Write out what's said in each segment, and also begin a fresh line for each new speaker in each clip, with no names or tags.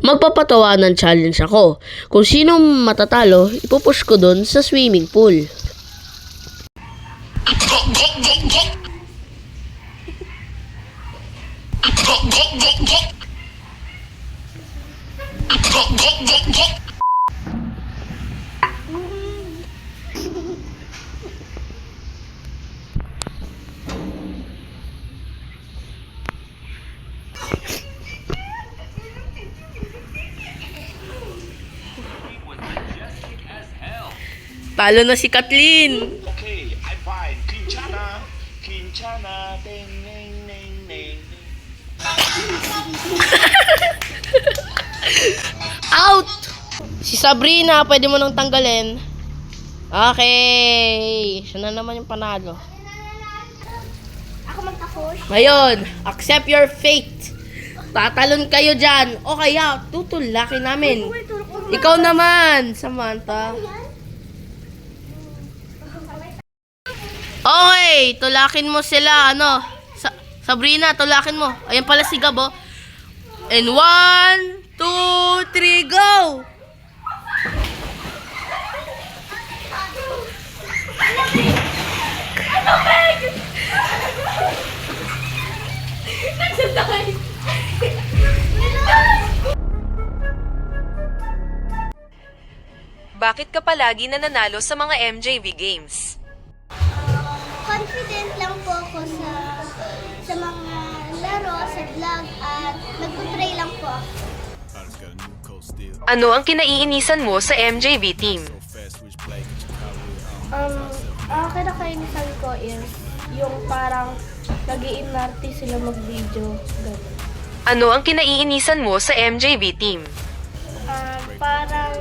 magpapatawanan challenge ako. Kung sino matatalo, ipupush ko dun sa swimming pool. Talo na si Kathleen.
Okay, I find Quinchana. Quinchana. Ding, ding, ding, ding.
Out! Si Sabrina, pwede mo nang tanggalin. Okay. Siya na naman yung panalo.
Ako magta-push.
Ngayon, accept your fate. Tatalon kayo dyan. O kaya, tutulakin namin. Ikaw naman, Samantha. Okay, tulakin mo sila. Ano? Sabrina, tulakin mo. Ayan pala si Gabo. And 1, 2, 3, go!
Bakit ka palagi nananalo sa mga MJV games?
Confident lang po ako sa mga laro, sa vlog, at nagpo-pray lang po ako.
Ano ang kinaiinisan mo sa MJV team?
Kinakainisan ko is yung parang nag-iinarte sila mag-video. Ganun.
Ano ang kinaiinisan mo sa MJV team?
Parang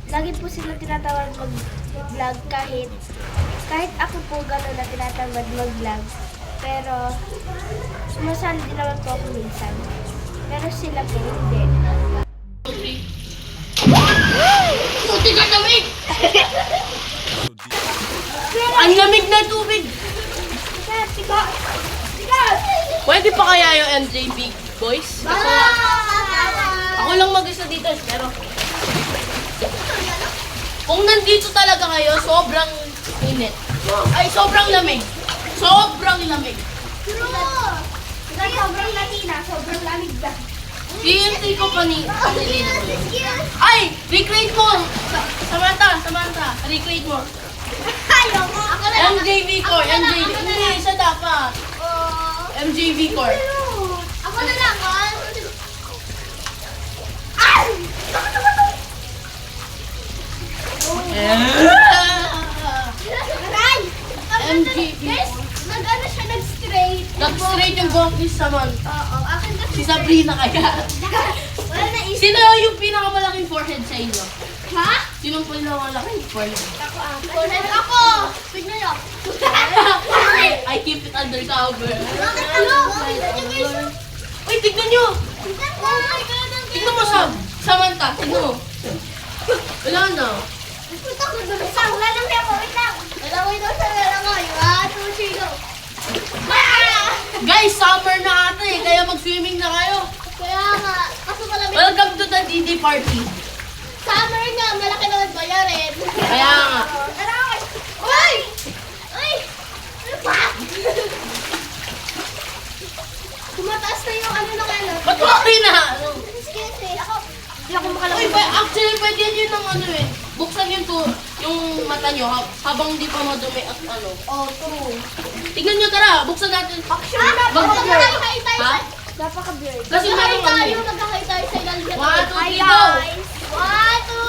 lagi po sila tinatawag mag-vlog kahit ako po gano'n na tinatamad mag-vlog. Pero sumasali din naman po ako minsan. Pero sila po hindi.
Ang lamig na tubig! Pwede pa kaya yung MJB boys? Ako lang mag-isa dito, pero kung nandito talaga kayo, sobrang init. Ay, sobrang lamig. Sobrang lamig.
Sobrang latina, sobrang lamig ba?
TNT ko panilin. Ay! Recreate mo! Samantha, recreate mo.
Ayaw mo! Ako na lang!
MJV core, MJV. Hindi, isa dapat. MJV core.
Ako na lang, ha? Ay! Aray!
MJV.
Guys, nag-ano siya, nag-straight.
Nag-straight yung buhok ni Samantha.
Oo, akin kasi.
Si Sabrina kaya.
Wala na isip.
Sino yung pinakamalaking forehead sa inyo?
Ha?
Sinong pinakamalaking forehead?
Forehead ako! Tignan niyo.
I keep it undercover.
Bakit ano? Tignan niyo guys.
Uy, tignan nyo!
Tignan mo. Oh my God, ang
Tignan mo, Samantha, tignan mo. Wala na.
Puta ko doon. Wala lang siya po. Wait lang. Dalaway daw sa lalangoy. 1, 2, 3, go.
Guys, summer na ate, kaya mag-swimming na kayo.
Kaya nga. Kaso malamig.
Welcome to the DD party.
Summer nga. Malaki naman bayarin.
Kaya nga.
Tara, okay. Uy! Uy! Ano ba? Tumataas na yung ano ng ano.
Ba't okay na?
Excuse me. Hindi ako
Uy, actually, pwede yun ng ano eh. Buksan yung mata nyo habang hindi pa madumi at ano.
Oh, true.
Tignan nyo, tara, buksan natin.
Magkakahay tayo
Ha?
sa...
Napaka-blurred.
Kasi
Magkakahay
merong ano
tayo.
eh.
Magkakahay tayo sa ilalim.
1, 2, 3, go!
1, 2,